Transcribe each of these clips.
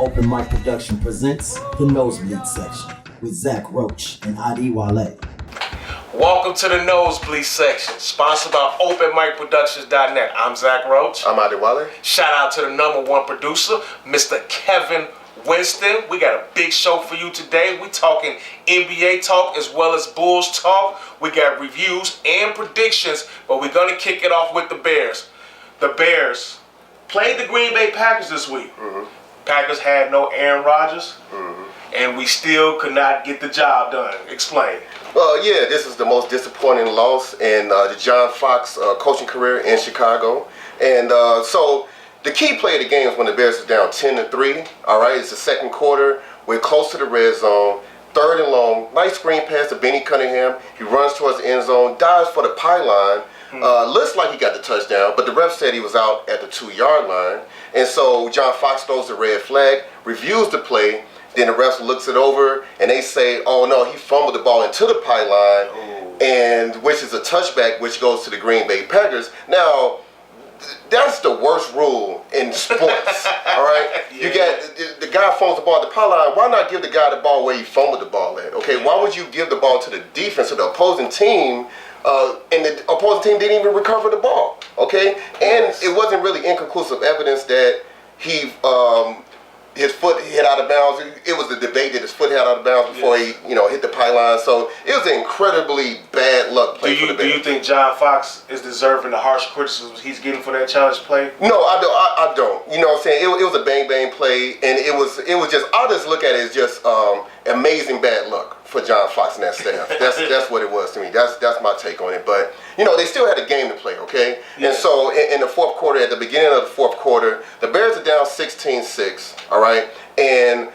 Open Mic Production presents the NoseBleed Section with Zach Roach and Adi Wale. Welcome to the NoseBleed Section, sponsored by OpenMicProductions.net. I'm Zach Roach. I'm Adi Wale. Shout out to the #1 producer, Mr. Kevin Winston. We got a big show for you today. We talking NBA talk as well as Bulls talk. We got reviews and predictions, but we're going to kick it off with the Bears. The Bears played the Green Bay Packers this week. Packers had no Aaron Rodgers, and we still could not get the job done. Explain. Well, yeah, this is the most disappointing loss in the John Fox coaching career in Chicago. And so the key play of the game is when the Bears are down 10-3. All right, it's the second quarter. We're close to the red zone. Third and long. Nice screen pass to Benny Cunningham. He runs towards the end zone, dives for the pylon. Looks like he got the touchdown, but the ref said he was out at the 2-yard line. And so John Fox throws the red flag, reviews the play. Then the ref looks it over, and they say, oh, no, he fumbled the ball into the pylon, and which is a touchback, which goes to the Green Bay Packers. Now, that's the worst rule in sports, all right? Yeah. You got the guy fumbles the ball at the pylon. Why not give the guy the ball where he fumbled the ball at, okay? Why would you give the ball to the defense of the opposing team, and the opposing team didn't even recover the ball, okay? And it wasn't really inconclusive evidence that he his foot hit out of bounds. It was the debate that his foot hit out of bounds before he, hit the pylon. So it was an incredibly bad luck play for the Bears. Do you think John Fox is deserving the harsh criticism he's getting for that challenge play? No, I don't. You know what I'm saying? It was a bang play, and it was just, I'll just look at it as just amazing bad luck for John Fox and that staff. That's what it was to me. That's my take on it. But they still had a game to play, okay? Yeah. And so in the fourth quarter, at the beginning of the fourth quarter, the Bears are down 16-6, all right? And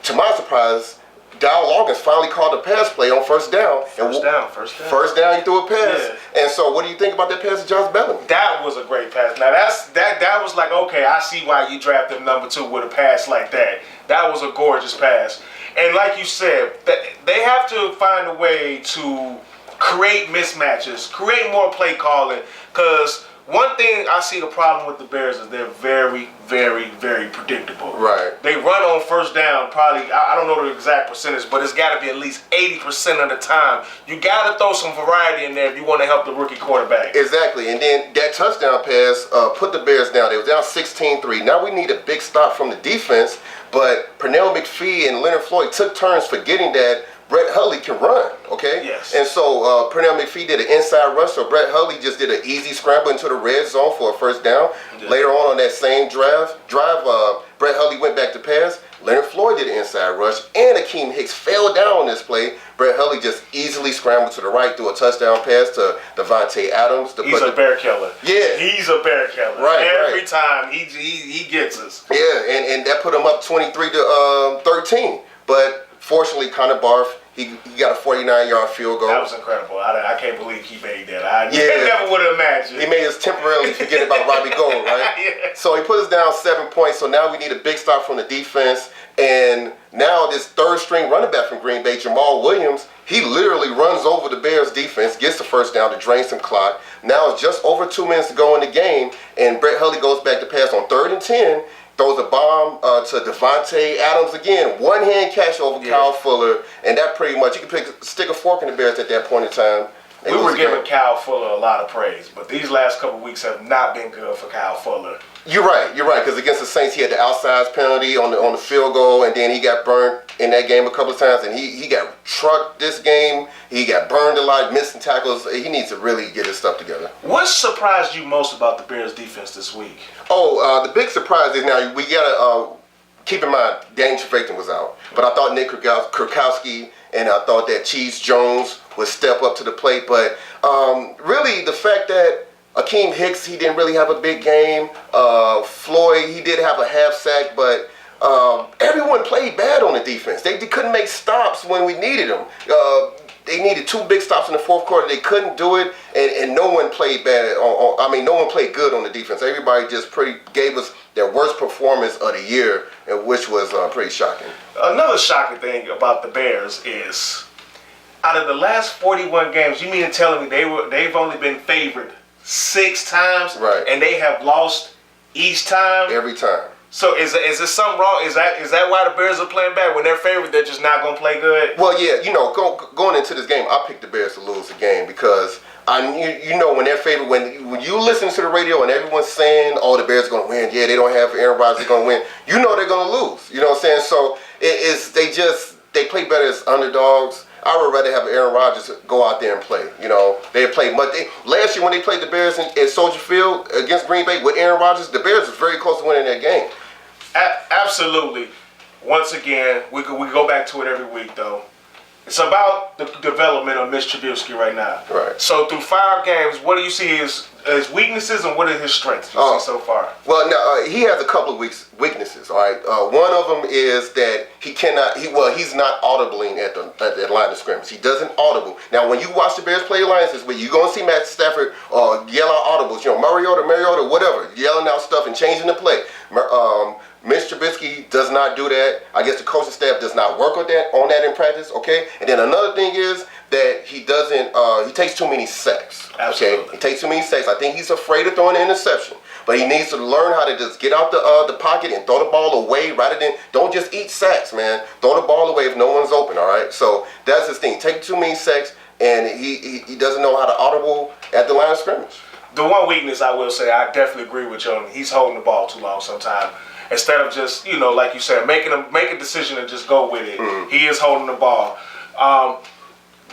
to my surprise, Dow Loggins finally called a pass play on first down. First down. First down, he threw a pass. Yeah. And so what do you think about that pass to Josh Bellamy? That was a great pass. Now that was like, okay, I see why you drafted him #2 with a pass like that. That was a gorgeous pass. And like you said, they have to find a way to create mismatches, create more play calling, because one thing I see the problem with the Bears is they're very, very, very predictable. Right. They run on first down probably, I don't know the exact percentage, but it's got to be at least 80% of the time. You got to throw some variety in there if you want to help the rookie quarterback. Exactly. And then that touchdown pass put the Bears down. They were down 16-3. Now we need a big stop from the defense, but Pernell McPhee and Leonard Floyd took turns forgetting that Brett Hundley can run, okay? Yes. And so Pernell McPhee did an inside rush, so Brett Hundley just did an easy scramble into the red zone for a first down. Yeah. Later on that same drive, Brett Hundley went back to pass. Leonard Floyd did an inside rush, and Akeem Hicks fell down on this play. Brett Hundley just easily scrambled to the right, threw a touchdown pass to Davante Adams. He's a bear killer. Yeah. He's a bear killer. Right. Every time he gets us. Yeah, and that put him up 23-13. But fortunately, Connor Barth, he got a 49-yard field goal. That was incredible. I can't believe he made that. I never would have imagined. He made us temporarily forget about Robbie Gould, right? Yeah. So he put us down 7 points. So now we need a big stop from the defense. And now this third-string running back from Green Bay, Jamal Williams, he literally runs over the Bears defense, gets the first down to drain some clock. Now it's just over 2 minutes to go in the game, and Brett Hundley goes back to pass on 3rd and 10. Throws a bomb to Davante Adams again. One-hand catch over Kyle Fuller, and that pretty much, you can stick a fork in the Bears at that point in time. We were giving Kyle Fuller a lot of praise, but these last couple weeks have not been good for Kyle Fuller. You're right, because against the Saints, he had the outside penalty on the field goal, and then he got burnt in that game a couple of times, and he got trucked this game. He got burned a lot, missing tackles. He needs to really get his stuff together. What surprised you most about the Bears' defense this week? The big surprise is now we got to keep in mind Danny Trevathan was out, but I thought Nick Kurkowski and I thought that Cheese Jones would step up to the plate, but really the fact that Akeem Hicks, he didn't really have a big game. Floyd, he did have a half sack, but everyone played bad on the defense. They couldn't make stops when we needed them. They needed 2 big stops in the fourth quarter. They couldn't do it, and no one played bad. No one played good on the defense. Everybody just gave us their worst performance of the year, which was pretty shocking. Another shocking thing about the Bears is, out of the last 41 games, you mean to tell me they've only been favored 6 times, right? And they have lost each time? Every time. So is it something wrong? Is that why the Bears are playing bad? When they're favored, they're just not gonna play good? Well, yeah, going into this game, I picked the Bears to lose the game because when they're favored, when you listen to the radio and everyone's saying, "Oh, the Bears are gonna win," yeah, they don't have Aaron Rodgers, they're gonna win. You know they're gonna lose. You know what I'm saying? So they play better as underdogs. I would rather have Aaron Rodgers go out there and play. They played much. Last year when they played the Bears at Soldier Field against Green Bay with Aaron Rodgers, the Bears was very close to winning that game. Absolutely. Once again, we go back to it every week, though. It's about the development of Mitch Trubisky right now. Right. So through 5 games, what do you see as weaknesses and what are his strengths you see so far? Well, no, he has a couple of weaknesses. All right. One of them is that he's not audibling at the line of scrimmage. He doesn't audible. Now, when you watch the Bears play Lions this week, you're gonna see Matt Stafford yell out audibles. Mariota, whatever, yelling out stuff and changing the play. Mitch Trubisky does not do that. I guess the coaching staff does not work on that in practice, okay? And then another thing is that he takes too many sacks. Absolutely. Okay? He takes too many sacks. I think he's afraid of throwing an interception. But he needs to learn how to just get out the pocket and throw the ball away rather than, don't just eat sacks, man. Throw the ball away if no one's open, all right? So that's his thing. Take too many sacks, and he doesn't know how to audible at the line of scrimmage. The one weakness I will say, I definitely agree with you on, he's holding the ball too long sometimes. Instead of just, like you said, make a decision and just go with it. Mm-hmm. He is holding the ball.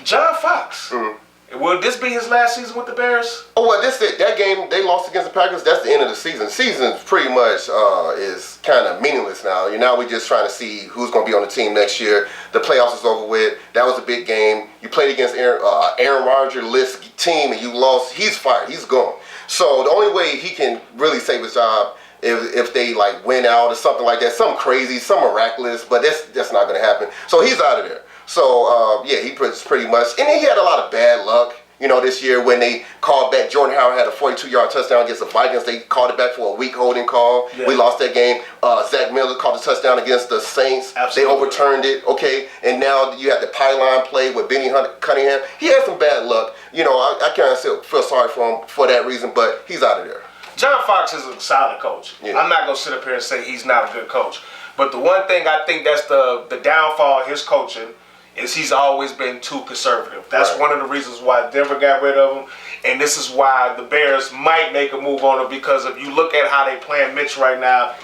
John Fox. Mm-hmm. Will this be his last season with the Bears? Oh, well, that game they lost against the Packers, that's the end of the season. Season pretty much is kind of meaningless now. Now we're just trying to see who's going to be on the team next year. The playoffs is over with. That was a big game. You played against Aaron Rodgers' team and you lost. He's fired. He's gone. So the only way he can really save his job if they win out or something like that, something crazy, something miraculous, but that's not going to happen. So he's out of there. So he pretty much, and he had a lot of bad luck, this year when they called back. Jordan Howard had a 42-yard touchdown against the Vikings. They called it back for a weak holding call. Yeah. We lost that game. Zach Miller caught the touchdown against the Saints. Absolutely. They overturned it. Okay, and now you have the pylon play with Benny Cunningham. He had some bad luck. I kind of feel sorry for him for that reason, but he's out of there. John Fox is a solid coach. Yeah. I'm not going to sit up here and say he's not a good coach. But the one thing I think that's the downfall of his coaching is he's always been too conservative. That's right. One of the reasons why Denver got rid of him. And this is why the Bears might make a move on him, because if you look at how they playing Mitch right now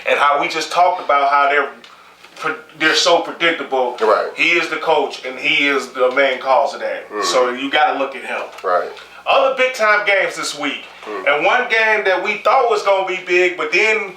and how we just talked about how they're so predictable. Right. He is the coach and he is the main cause of that. Mm-hmm. So you got to look at him. Right. Other big time games this week. And one game that we thought was going to be big, but then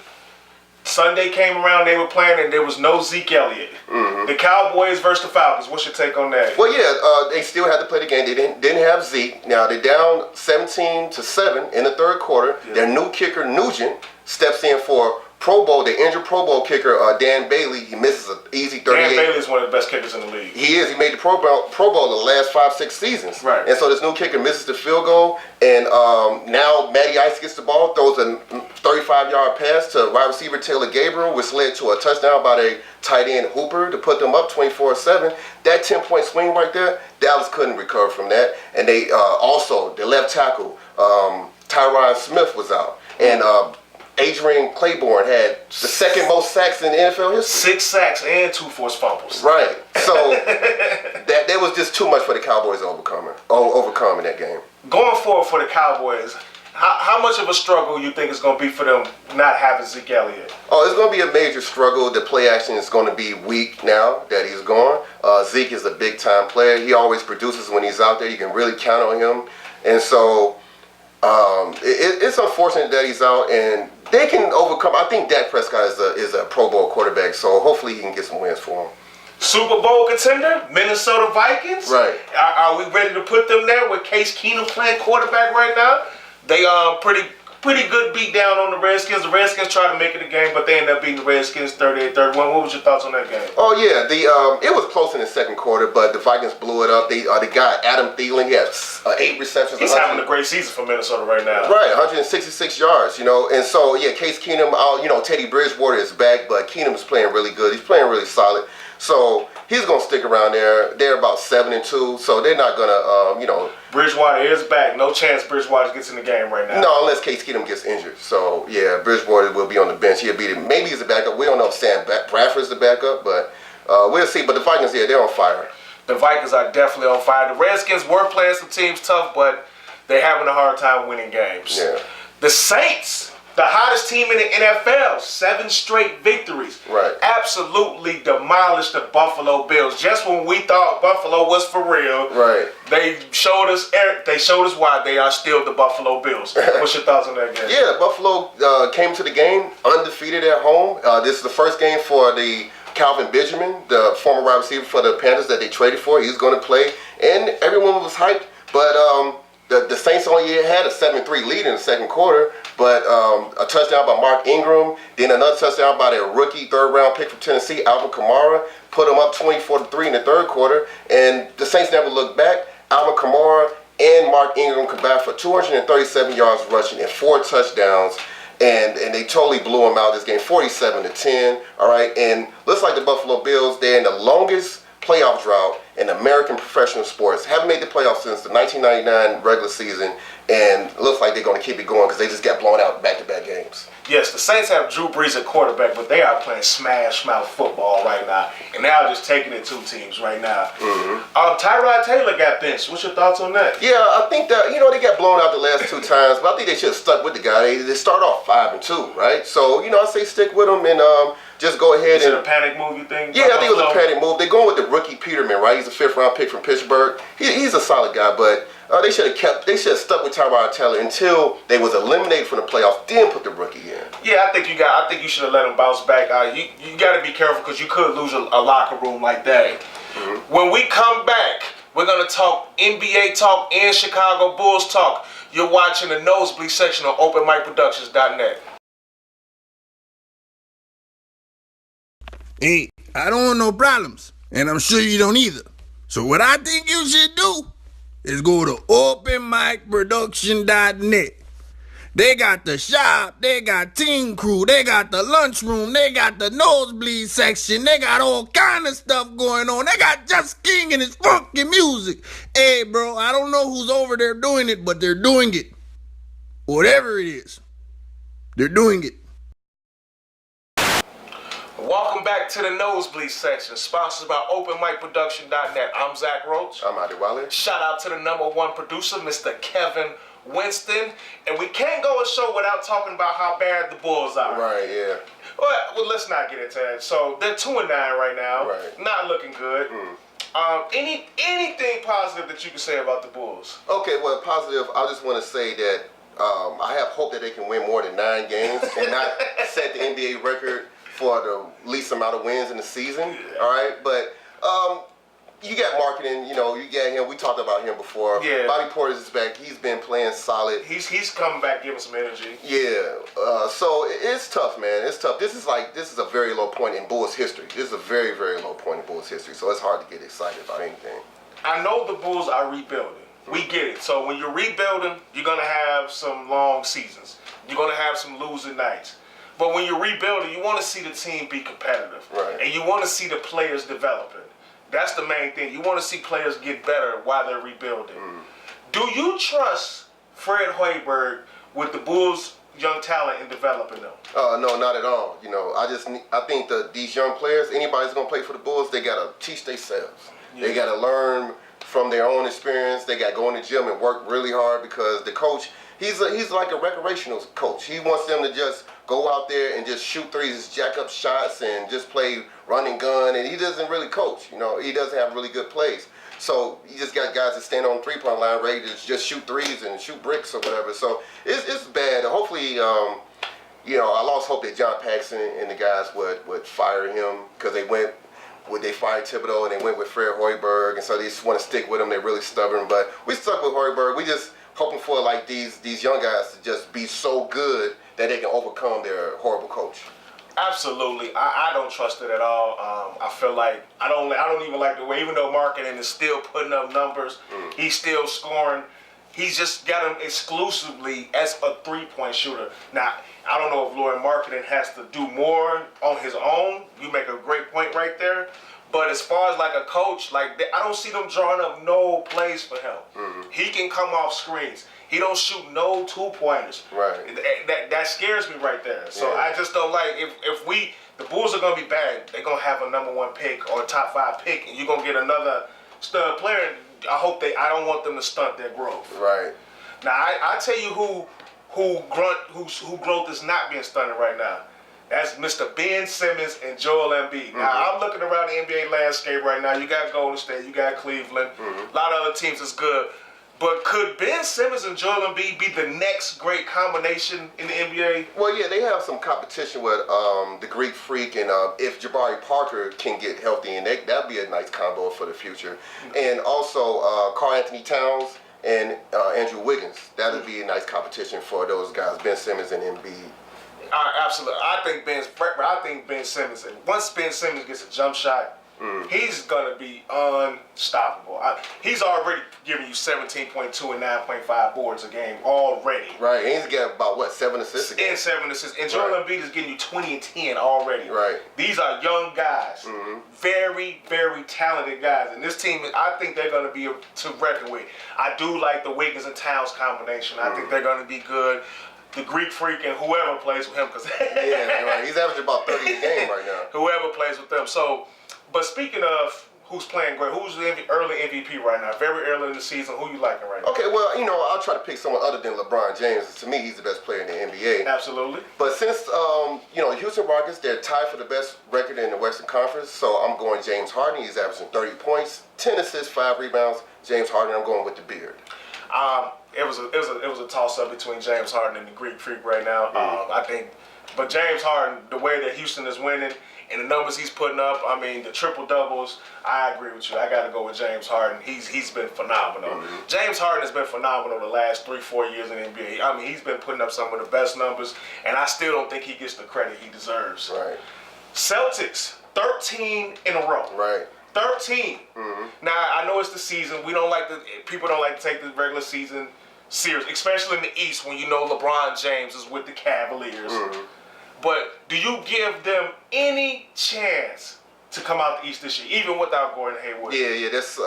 Sunday came around, they were playing, and there was no Zeke Elliott. Mm-hmm. The Cowboys versus the Falcons. What's your take on that? Well, yeah, they still had to play the game. They didn't have Zeke. Now, they're down 17-7 in the third quarter. Yeah. Their new kicker, Nugent, steps in for the injured Pro Bowl kicker, Dan Bailey. He misses an easy 38. Dan Bailey is one of the best kickers in the league. He is. He made the Pro Bowl the last 5-6 seasons. Right. And so this new kicker misses the field goal, and now Matty Ice gets the ball, throws a 35-yard pass to wide receiver Taylor Gabriel, which led to a touchdown by the tight end Hooper to put them up 24-7. That 10-point swing right there, Dallas couldn't recover from that. And they also, the left tackle, Tyron Smith was out. And Adrian Claiborne had the second most sacks in the NFL history. 6 sacks and 2 forced fumbles. Right. So that was just too much for the Cowboys to overcome in that game. Going forward for the Cowboys, how much of a struggle you think it's going to be for them not having Zeke Elliott? Oh, it's going to be a major struggle. The play action is going to be weak now that he's gone. Zeke is a big-time player. He always produces when he's out there. You can really count on him. And so it's unfortunate that he's out, and they can overcome. I think Dak Prescott is a Pro Bowl quarterback, so hopefully he can get some wins for him. Super Bowl contender, Minnesota Vikings. Right. Are we ready to put them there with Case Keenum playing quarterback right now? They pretty good beat down on the Redskins. The Redskins tried to make it a game, but they ended up beating the Redskins 38-31. What was your thoughts on that game? Oh yeah, it was close in the second quarter, but the Vikings blew it up. The guy Adam Thielen, he has 8 receptions. He's having a great season for Minnesota right now. Right, 166 yards, and so yeah, Case Keenum, Teddy Bridgewater is back, but Keenum is playing really good. He's playing really solid. So he's going to stick around there. They're about 7-2, so they're not going to, Bridgewater is back. No chance Bridgewater gets in the game right now. No, unless Case Keenum gets injured. So, yeah, Bridgewater will be on the bench. He'll be maybe he's the backup. We don't know if Sam Bradford's the backup, but we'll see. But the Vikings, yeah, they're on fire. The Vikings are definitely on fire. The Redskins were playing some teams tough, but they're having a hard time winning games. Yeah. The Saints, the hottest team in the NFL, 7 straight victories. Right. Absolutely demolished the Buffalo Bills. Just when we thought Buffalo was for real, Right. they showed us why they are still the Buffalo Bills. What's your thoughts on that game? Yeah, Buffalo came to the game undefeated at home. This is the first game for the Calvin Benjamin, the former wide receiver for the Panthers that they traded for. He's going to play, and everyone was hyped. But the Saints only had a 7-3 lead in the second quarter, but a touchdown by Mark Ingram, then another touchdown by their rookie third-round pick from Tennessee, Alvin Kamara, put them up 24-3 in the third quarter, and the Saints never looked back. Alvin Kamara and Mark Ingram combined for 237 yards rushing and 4 touchdowns. And they totally blew them out this game, 47-10. All right, and looks like the Buffalo Bills, they're in the longest playoff drought in American professional sports. Haven't made the playoffs since the 1999 regular season, and it looks like they're going to keep it going because they just got blown out back-to-back games. Yes, the Saints have Drew Brees at quarterback, but they are playing smash-mouth football right now, and they are just taking it 2 teams right now. Tyrod Taylor got benched. What's your thoughts on that? Yeah, I think that, they got blown out the last 2 times, but I think they should have stuck with the guy. They start off 5-2, right? So, I say stick with them and just go ahead. Is it a panic move, you think? Yeah, I think it was a panic move. They're going with the rookie Peterman, right? He's a 5th-round pick from Pittsburgh. He's a solid guy, but they should have stuck with Tyrod Taylor until they was eliminated from the playoffs, then put the rookie in. Yeah, I think you should have let him bounce back. You got to be careful because you could lose a locker room like that. When we come back, we're gonna talk NBA talk and Chicago Bulls talk. You're watching the NoseBleed Section on OpenMicProductions.net. Hey, I don't want no problems, and I'm sure you don't either. So what I think you should do is go to OpenMicProduction.net. They got the shop, they got team crew, they got the lunchroom, they got the nosebleed section, they got all kind of stuff going on. They got Just King and his funky music. Hey, bro, I don't know who's over there doing it, but they're doing it. Whatever it is, they're doing it. Welcome back to the NoseBleed Section, sponsored by OpenMicProduction.net. I'm Zach Roach. I'm Adi Wale. Shout out to the #1 producer, Mr. Kevin Winston. And we can't go a show without talking about how bad the Bulls are. Right, yeah. Well, let's not get into that. So they're 2-9 right now. Right. Not looking good. Anything positive that you can say about the Bulls? Okay, well, positive, I just want to say that I have hope that they can win more than 9 games and not set the NBA record for the least amount of wins in the season. Yeah. All right, but you got marketing. You got him. We talked about him before. Yeah. Bobby Portis is back. He's been playing solid. He's coming back, giving some energy. Yeah. So it's tough, man. It's tough. This is a very low point in Bulls history. This is a very, very low point in Bulls history. So it's hard to get excited about anything. I know the Bulls are rebuilding. We get it. So when you're rebuilding, you're gonna have some long seasons. You're gonna have some losing nights. But when you're rebuilding, you want to see the team be competitive. Right. And you want to see the players developing. That's the main thing. You want to see players get better while they're rebuilding. Do you trust Fred Hoiberg with the Bulls' young talent in developing them? No, not at all. I think these young players, anybody's gonna play for the Bulls, they gotta teach themselves. Yeah. They gotta learn from their own experience. They got to go in the gym and work really hard because the coach, he's like a recreational coach. He wants them to just go out there and just shoot threes, jack up shots, and just play run and gun. And he doesn't really coach. He doesn't have really good plays. So he just got guys that stand on the 3-point line ready to just shoot threes and shoot bricks or whatever. So it's bad. Hopefully, I lost hope that John Paxson and the guys would fire him because they fired Thibodeau and they went with Fred Hoiberg, and so they just want to stick with him. They're really stubborn, but we stuck with Hoiberg. We just hoping for like these young guys to just be so good that they can overcome their horrible coach. Absolutely, I don't trust it at all. I feel like I don't even like the way, even though marketing is still putting up numbers, he's still scoring. He's just got him exclusively as a 3-point shooter. Now, I don't know if Lloyd Marketing has to do more on his own. You make a great point right there. But as far as like a coach, like I don't see them drawing up no plays for him. He can come off screens. He don't shoot no 2-pointers. Right. That scares me right there. So Yeah. I just don't like if the Bulls are gonna be bad, they're gonna have a number 1 pick or a top 5 pick, and you're gonna get another stud player. I don't want them to stunt their growth. Right. Now I tell you whose growth is not being stunted right now. That's Mr. Ben Simmons and Joel Embiid. Now, I'm looking around the NBA landscape right now. You got Golden State, you got Cleveland. A lot of other teams is good. But could Ben Simmons and Joel Embiid be the next great combination in the NBA? Well, yeah, they have some competition with the Greek Freak, and if Jabari Parker can get healthy, and that'd be a nice combo for the future. And also Karl Anthony Towns and Andrew Wiggins. That'd be a nice competition for those guys, Ben Simmons and Embiid. Absolutely. I think Ben Simmons, and once Ben Simmons gets a jump shot, he's going to be unstoppable. He's already giving you 17.2 and 9.5 boards a game already. Right, and he's got about, 7 assists a game? And 7 assists. And Joel Embiid is getting you 20 and 10 already. Right. These are young guys. Very, very talented guys. And this team, I think they're going to be to reckon with. I do like the Wiggins and Towns combination. I think they're going to be good. The Greek Freak and whoever plays with him, because Yeah, right. He's averaging about 30 a game right now. whoever plays with them. So, but speaking of who's playing great, who's the early MVP right now? Very early in the season, who you liking right now? Okay, well, I'll try to pick someone other than LeBron James. To me, he's the best player in the NBA. Absolutely. But since, Houston Rockets, they're tied for the best record in the Western Conference, so I'm going James Harden. He's averaging 30 points, 10 assists, 5 rebounds. James Harden, I'm going with the beard. It was a toss up between James Harden and the Greek Freak right now. I think, but James Harden, the way that Houston is winning and the numbers he's putting up, I mean the triple doubles. I agree with you. I got to go with James Harden. He's been phenomenal. James Harden has been phenomenal the last 3-4 years in the NBA. I mean he's been putting up some of the best numbers, and I still don't think he gets the credit he deserves. Right. Celtics, 13 in a row. Right. 13. Now I know it's the season. People don't like to take the regular season serious, especially in the East when you know LeBron James is with the Cavaliers. But do you give them any chance to come out the East this year, even without Gordon Hayward? Yeah, that's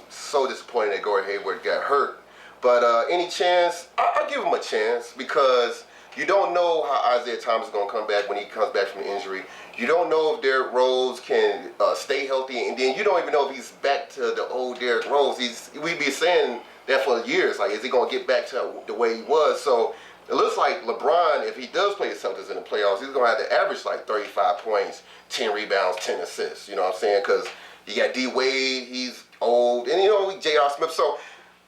so disappointing that Gordon Hayward got hurt. But any chance, I'll give him a chance because you don't know how Isaiah Thomas is going to come back when he comes back from the injury. You don't know if Derrick Rose can stay healthy, and then you don't even know if he's back to the old Derrick Rose. We've been saying that for years. Like, is he going to get back to the way he was? So it looks like LeBron, if he does play the Celtics in the playoffs, he's going to have to average like 35 points, 10 rebounds, 10 assists. You know what I'm saying? Because you got D Wade, he's old, and J.R. Smith. So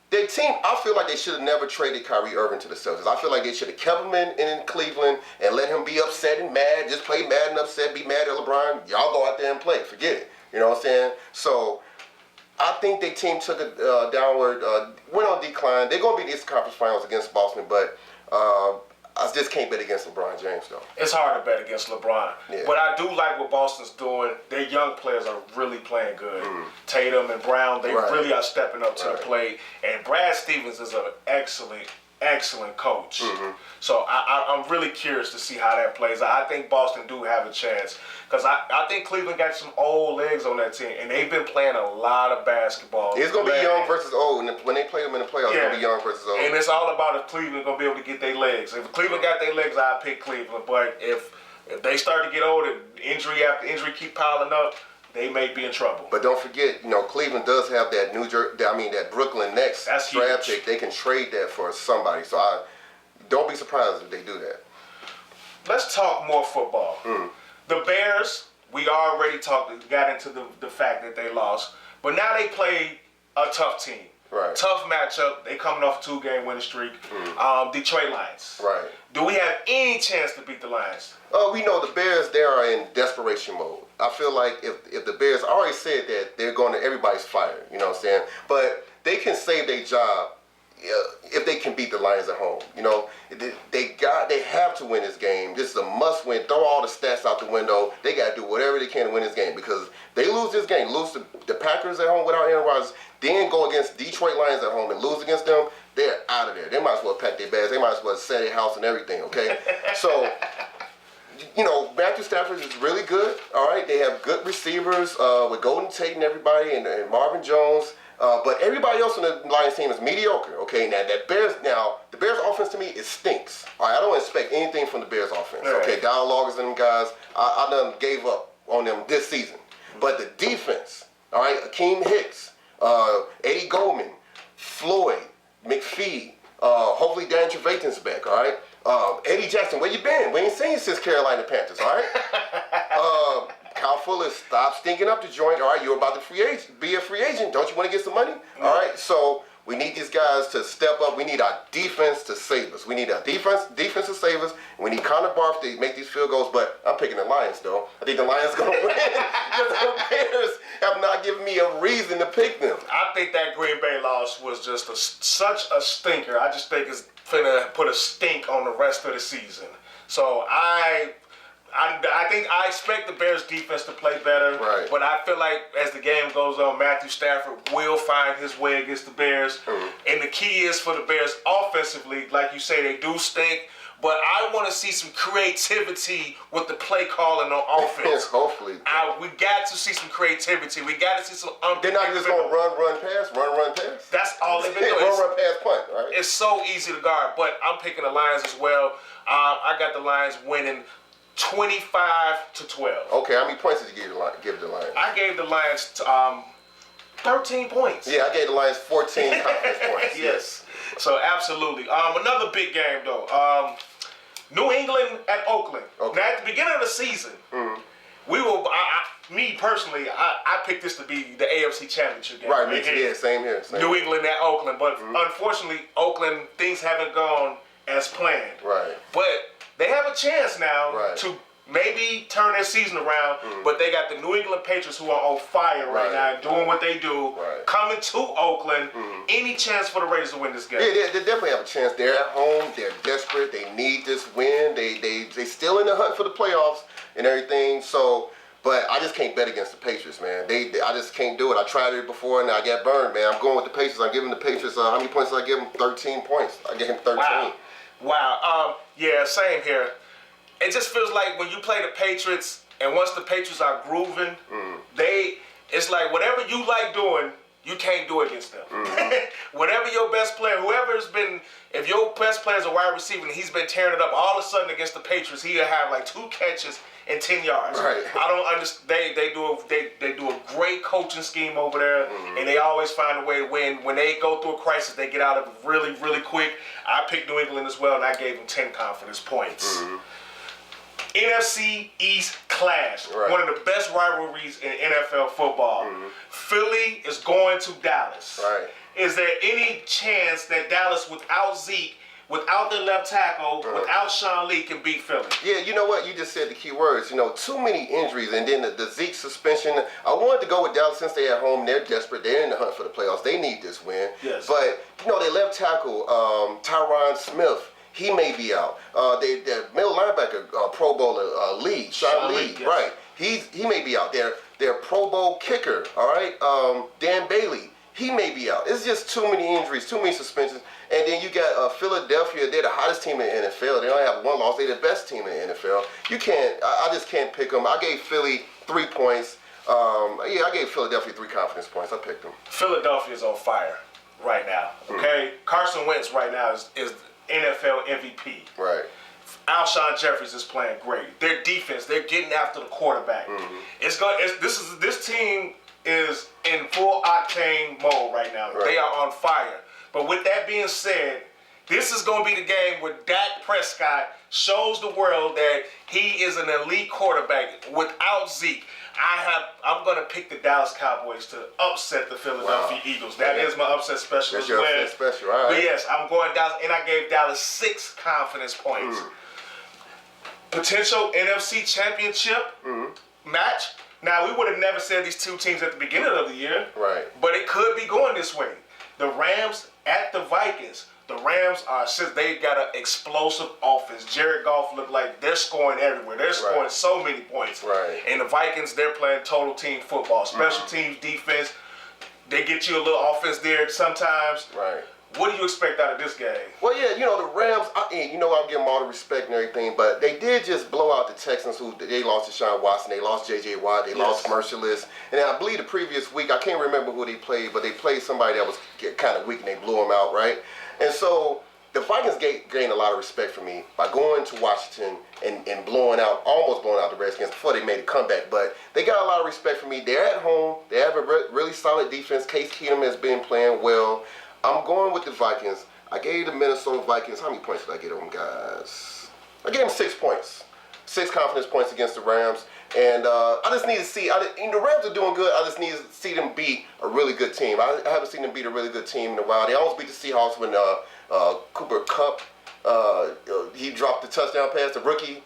their team, I feel like they should have never traded Kyrie Irving to the Celtics. I feel like they should have kept him in Cleveland and let him be upset and mad. Just play mad and upset, be mad at LeBron. Y'all go out there and play. Forget it. You know what I'm saying? So I think their team took a downward, went on decline. They're going to be in the Eastern Conference Finals against Boston, but I just can't bet against LeBron James, though. It's hard to bet against LeBron. Yeah. But I do like what Boston's doing. Their young players are really playing good. Tatum and Brown, they really are stepping up to the plate. And Brad Stevens is an excellent coach. So I'm really curious to see how that plays out. I think Boston do have a chance because I think Cleveland got some old legs on that team, and they've been playing a lot of basketball. It's going to be young versus old. And when they play them in the playoffs, it's going to be young versus old. And it's all about if Cleveland going to be able to get their legs. If Cleveland got their legs, I'd pick Cleveland. But if they start to get old and injury after injury keep piling up, they may be in trouble. But don't forget, Cleveland does have that that Brooklyn Nets draft pick. They can trade that for somebody. So don't be surprised if they do that. Let's talk more football. The Bears, we already got into the fact that they lost, but now they play a tough team. Right. Tough matchup. They coming off a 2-game winning streak. Detroit Lions. Right. Do we have any chance to beat the Lions? We know the Bears, they are in desperation mode. I feel like if the Bears, I already said that everybody's fired, you know what I'm saying? But they can save their job if they can beat the Lions at home. They have to win this game. This is a must win. Throw all the stats out the window. They got to do whatever they can to win this game because they lose this game, lose to the Packers at home without Aaron Rodgers, then go against Detroit Lions at home and lose against them, they're out of there. They might as well pack their bags. They might as well sell their house and everything, okay? So you know, Matthew Stafford is really good. All right, they have good receivers with Golden Tate and everybody, and Marvin Jones. But everybody else on the Lions team is mediocre. Okay, now the Bears offense to me, it stinks. All right, I don't expect anything from the Bears offense. Right. Okay, Dial Loggers and them guys, I done gave up on them this season. But the defense, all right, Akeem Hicks, Eddie Goldman, Floyd, McPhee, hopefully Dan Trevathan's back. All right, Eddie Jackson, where you been? We ain't seen you since Carolina Panthers. All right. Kyle Fuller, stop stinking up the joint. All right, you're about to be a free agent. Don't you want to get some money? All right, so we need these guys to step up. We need our defense to save us. We need our defense to save us. We need Connor Barth to make these field goals. But I'm picking the Lions, though. I think the Lions going to win because the Bears have not given me a reason to pick them. I think that Green Bay loss was just such a stinker. I just think it's finna put a stink on the rest of the season. So I think I expect the Bears defense to play better, right. But I feel like as the game goes on, Matthew Stafford will find his way against the Bears. And the key is for the Bears offensively, like you say, they do stink, but I want to see some creativity with the play calling on offense. Hopefully. We got to see some creativity. We got to see some They're not just going to run, pass? That's all they've been doing. Run, pass, punt, right? It's so easy to guard, but I'm picking the Lions as well. I got the Lions winning 25-12. Okay, how many points did you give the Lions? I gave the Lions 13 points. Yeah, I gave the Lions 14 confidence points. Yes. So absolutely. Another big game though. New England at Oakland. Okay. Now at the beginning of the season, we will. Me personally, I picked this to be the AFC Championship game. Right, me too. Yeah, same here. New England at Oakland, but unfortunately, Oakland things haven't gone as planned. Right. But they have a chance now to maybe turn their season around, but they got the New England Patriots who are on fire right now, doing what they do, coming to Oakland. Any chance for the Raiders to win this game? Yeah, they definitely have a chance. They're at home. They're desperate. They need this win. They still in the hunt for the playoffs and everything. So, but I just can't bet against the Patriots, man. I just can't do it. I tried it before and I got burned, man. I'm going with the Patriots. I'm giving the Patriots, how many points did I give them? 13 points. I gave them 13. Wow. Yeah, same here. It just feels like when you play the Patriots, and once the Patriots are grooving, it's like whatever you like doing, you can't do against them. Whatever your best player, if your best player is a wide receiver and he's been tearing it up, all of a sudden against the Patriots, he'll have like 2 catches and 10 yards. Right. I don't understand. They do a great coaching scheme over there, and they always find a way to win. When they go through a crisis, they get out of it really, really quick. I picked New England as well, and I gave them 10 confidence points. NFC East clash, one of the best rivalries in NFL football. Philly is going to Dallas. Right. Is there any chance that Dallas, without Zeke, without their left tackle, without Sean Lee, can beat Philly? Yeah, you know what? You just said the key words. You know, too many injuries, and then the Zeke suspension. I wanted to go with Dallas since they're at home. They're desperate. They're in the hunt for the playoffs. They need this win. Yes. But, you know, their left tackle, Tyron Smith, he may be out. Their middle linebacker, Pro Bowler Lee, Sean Lee, yes. right? He may be out. Their Pro Bowl kicker, all right, Dan Bailey, he may be out. It's just too many injuries, too many suspensions. And then you got Philadelphia. They're the hottest team in the NFL. They only have 1 loss. They're the best team in the NFL. You can't. I just can't pick them. I gave Philly 3 points. I gave Philadelphia 3 confidence points. I picked them. Philadelphia's on fire right now. Okay, Carson Wentz right now is NFL MVP. Right. Alshon Jeffries is playing great. Their defense, they're getting after the quarterback. This team is in full octane mode right now. Right. They are on fire. But with that being said, this is going to be the game where Dak Prescott shows the world that he is an elite quarterback without Zeke. I'm going to pick the Dallas Cowboys to upset the Philadelphia Eagles. That is my upset special as well. That's your upset special, all right. But yes, I'm going Dallas, and I gave Dallas 6 confidence points. Potential NFC Championship match. Now, we would have never said these 2 teams at the beginning of the year. Right. But it could be going this way. The Rams at the Vikings. The Rams they got an explosive offense. Jared Goff look like they're scoring everywhere. They're scoring so many points. Right. And the Vikings, they're playing total team football. Special teams, defense. They get you a little offense there sometimes. Right. What do you expect out of this game? Well, yeah, the Rams, I'm giving them all the respect and everything, but they did just blow out the Texans, who they lost to Deshaun Watson, they lost J.J. Watt, they lost Merciless, and I believe the previous week, I can't remember who they played, but they played somebody that was kind of weak and they blew them out, right? And so the Vikings gained a lot of respect for me by going to Washington and almost blowing out the Redskins before they made a comeback. But they got a lot of respect for me. They're at home. They have a really solid defense. Case Keenum has been playing well. I'm going with the Vikings. I gave the Minnesota Vikings, how many points did I get them, guys? I gave them 6 points. 6 confidence points against the Rams. And I just need to see, the Rams are doing good. I just need to see them beat a really good team. I haven't seen them beat a really good team in a while. They almost beat the Seahawks when Cooper Kupp, he dropped the touchdown pass, the rookie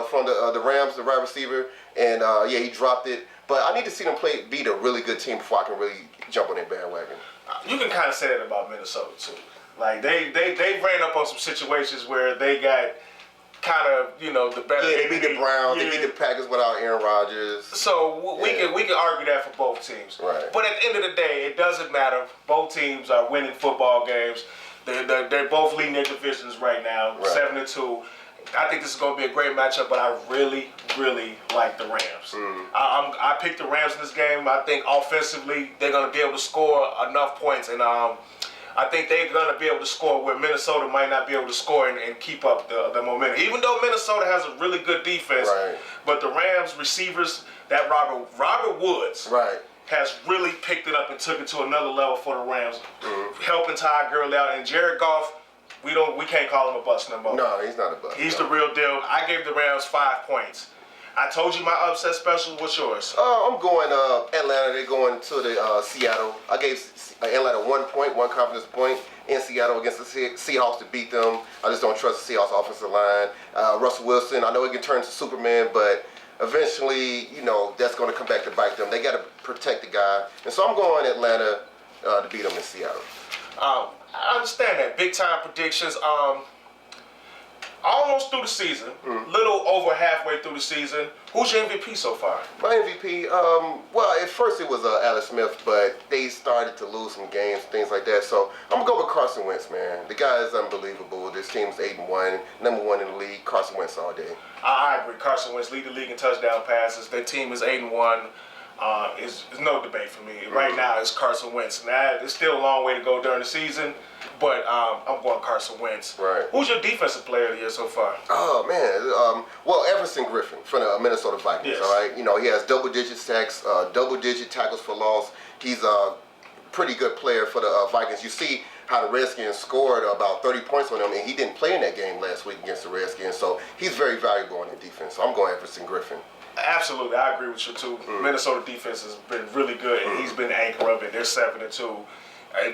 from the Rams, the wide receiver. And he dropped it. But I need to see them beat a really good team before I can really jump on their bandwagon. You can kind of say that about Minnesota too. Like they ran up on some situations where they got kind of the better. Yeah, they beat the Browns. They beat the Packers without Aaron Rodgers. So we can argue that for both teams. Right. But at the end of the day, it doesn't matter. Both teams are winning football games. They're both leading their divisions right now, 7-2. I think this is going to be a great matchup, but I really, really like the Rams. I picked the Rams in this game. I think offensively they're going to be able to score enough points, and I think they're going to be able to score where Minnesota might not be able to score and keep up the momentum. Even though Minnesota has a really good defense, but the Rams receivers, that Robert Woods, has really picked it up and took it to another level for the Rams, helping Todd Gurley out, and Jared Goff. We can't call him a bust no more. No, he's not a bust. He's the real deal. I gave the Rams 5 points. I told you my upset special. What's yours? I'm going Atlanta. They're going to the Seattle. I gave Atlanta 1 point, 1 confidence point in Seattle against the Seahawks to beat them. I just don't trust the Seahawks offensive line. Russell Wilson, I know he can turn to Superman, but eventually, that's going to come back to bite them. They got to protect the guy. And so I'm going Atlanta to beat them in Seattle. I understand that. Big time predictions. Almost through the season, little over halfway through the season. Who's your MVP so far? My MVP, well, at first it was Alex Smith, but they started to lose some games, things like that. So I'm gonna go with Carson Wentz, man. The guy is unbelievable. This team's 8-1, number 1 in the league. Carson Wentz all day. I agree. Carson Wentz lead the league in touchdown passes. Their team is 8-1. Is no debate for me. Right now, it's Carson Wentz. Now, it's still a long way to go during the season, but I'm going Carson Wentz. Right. Who's your defensive player of the year so far? Oh, man. Well, Everson Griffin from the Minnesota Vikings, all right? He has double-digit sacks, double-digit tackles for loss. He's a pretty good player for the Vikings. You see how the Redskins scored about 30 points on him, and he didn't play in that game last week against the Redskins, so he's very valuable on the defense. So I'm going Everson Griffin. Absolutely, I agree with you too. Minnesota defense has been really good, and he's been the anchor of it. They're 7-2.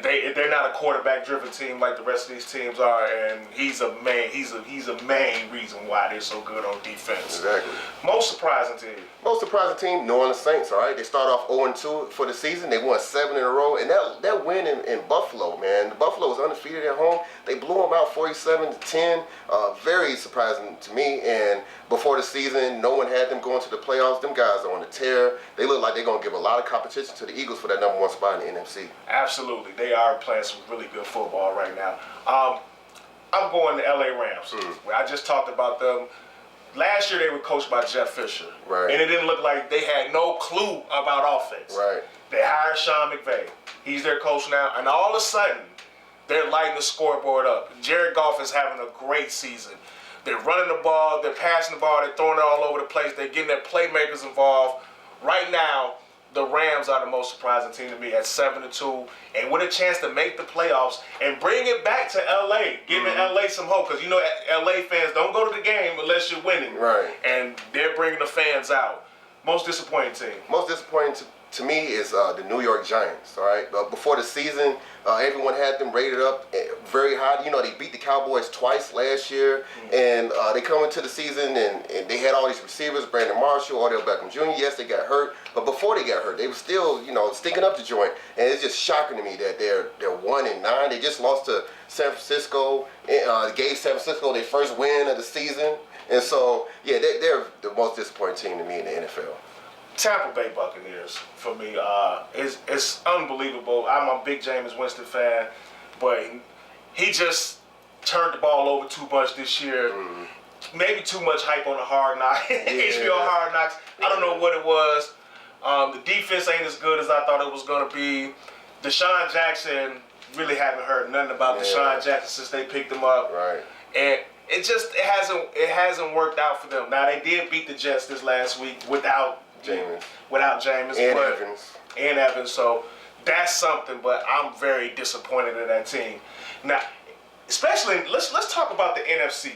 They're not a quarterback-driven team like the rest of these teams are, and he's a main reason why they're so good on defense. Exactly. Most surprising team. Most surprising team, New Orleans Saints. All right, they start off 0-2 for the season. They won 7 in a row, and that win in Buffalo, man. Buffalo was undefeated at home. They blew them out 47-10. Very surprising to me. And before the season, no one had them going to the playoffs. Them guys are on a tear. They look like they're gonna give a lot of competition to the Eagles for that number 1 spot in the NFC. Absolutely, they are playing some really good football right now. I'm going to LA Rams. I just talked about them. Last year they were coached by Jeff Fisher, and it didn't look like they had no clue about offense. They hired Sean McVay. He's their coach now, and all of a sudden they're lighting the scoreboard up. Jared Goff is having a great season. They're running the ball, they're passing the ball, they're throwing it all over the place, they're getting their playmakers involved. Right now, the Rams are the most surprising team to me at 7-2, and with a chance to make the playoffs and bring it back to LA, giving LA some hope, because LA fans don't go to the game unless you're winning. And they're bringing the fans out. Most disappointing team. Most disappointing to me is the New York Giants. All right, before the season, everyone had them rated up very high. They beat the Cowboys twice last year, and they come into the season and they had all these receivers: Brandon Marshall, Odell Beckham Jr. Yes, they got hurt, but before they got hurt, they were still stinking up the joint. And it's just shocking to me that they're 1-9. They just lost to San Francisco. Gave San Francisco their first win of the season, and so yeah, they're the most disappointing team to me in the NFL. Tampa Bay Buccaneers for me. It's unbelievable. I'm a big Jameis Winston fan. but he just turned the ball over too much this year. Maybe too much hype on the Hard Knocks, HBO Hard Knocks. I don't know what it was. The defense ain't as good as I thought it was going to be. Deshaun Jackson, really haven't heard nothing about Deshaun Jackson since they picked him up. Right. And it hasn't worked out for them. Now they did beat the Jets this last week without Jameis and Evans. So that's something. But I'm very disappointed in that team. Now, especially let's talk about the NFC.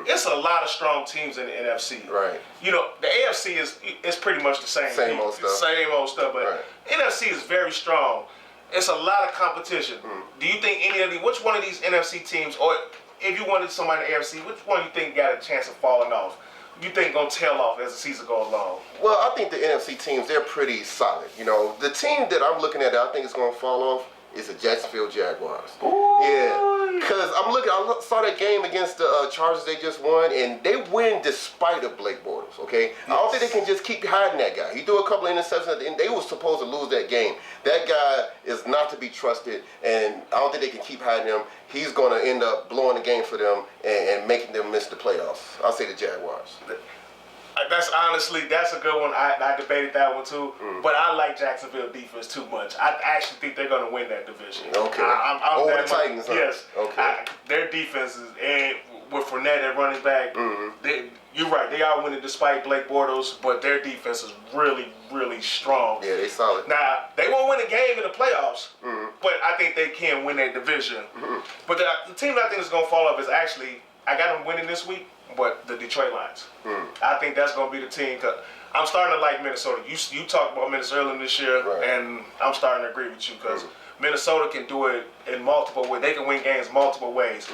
It's a lot of strong teams in the NFC. Right. You know, the AFC is pretty much the same. Same old stuff. Same old stuff. But NFC is very strong. It's a lot of competition. Do you think which one of these NFC teams, or if you wanted somebody in the AFC, which one you think got a chance of falling off? You think gonna tail off as the season goes along? Well, I think the NFC teams, they're pretty solid. You know, the team that I'm looking at that I think is gonna fall off is the Jacksonville Jaguars. Ooh. Yeah, because I saw that game against the Chargers they just won, and they win despite of Blake Bortles, okay? Yes. I don't think they can just keep hiding that guy. He threw a couple of interceptions at the end. They were supposed to lose that game. That guy is not to be trusted, and I don't think they can keep hiding him. He's going to end up blowing the game for them and making them miss the playoffs. I'll say the Jaguars. That's a good one. I debated that one too. But I like Jacksonville defense too much. I actually think they're going to win that division. Okay. I'm Over the Titans, huh? Yes. Okay. Their defenses, and with Fournette at running back, you're right. They are winning despite Blake Bortles, but their defense is really, really strong. Yeah, they solid. Now, they won't win a game in the playoffs, but I think they can win that division. But the team that I think is going to fall off is actually, I got them winning this week, but the Detroit Lions. I think that's going to be the team. Cause I'm starting to like Minnesota. You talked about Minnesota earlier this year, and I'm starting to agree with you because Minnesota can do it in multiple ways. They can win games multiple ways.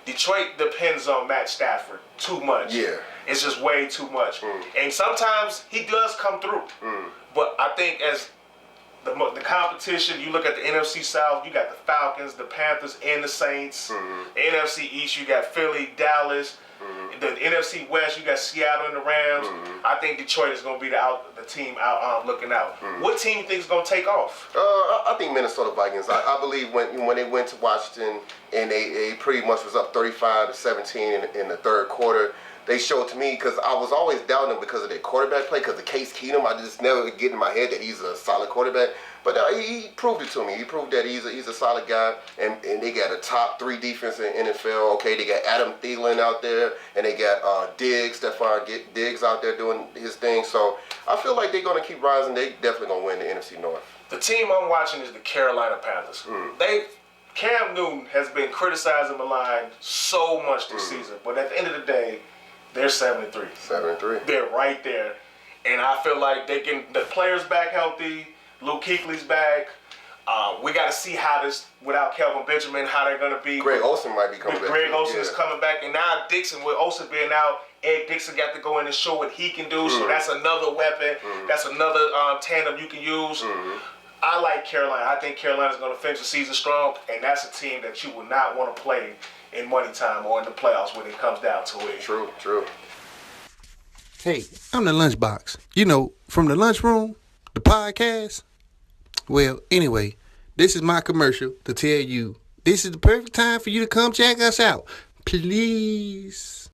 Detroit depends on Matt Stafford too much. Yeah. It's just way too much. And sometimes he does come through. But I think as the competition, you look at the NFC South, you got the Falcons, the Panthers, and the Saints. The NFC East, you got Philly, Dallas. The NFC West, you got Seattle and the Rams. I think Detroit is going to be the team out looking out. What team you think is going to take off? I think Minnesota Vikings. I believe when they went to Washington and they pretty much was up 35-17 in the third quarter. They showed to me, because I was always doubting them because of their quarterback play, because of Case Keenum. I just never get in my head that he's a solid quarterback. But he proved it to me. He proved that he's a solid guy, and they got a top 3 defense in NFL. Okay, they got Adam Thielen out there, and they got Stephon Diggs out there doing his thing. So I feel like they're going to keep rising. They definitely going to win the NFC North. The team I'm watching is the Carolina Panthers. Cam Newton has been criticized and maligned so much this season, but at the end of the day, they're 7-3. 7-3. They're right there. And I feel like they can, the players back healthy, Luke Kuechly's back. We got to see how this, without Kelvin Benjamin, how they're going to be. Greg Olsen might be coming back. Greg Olsen is coming back. And now Dixon, with Olsen being out, Ed Dixon got to go in and show what he can do. So that's another weapon. That's another tandem you can use. I like Carolina. I think Carolina's going to finish the season strong. And that's a team that you will not want to play in money time or in the playoffs when it comes down to it. True. Hey, I'm the Lunchbox. You know, from the lunchroom, the podcast. Well, anyway, this is my commercial to tell you this is the perfect time for you to come check us out. Please.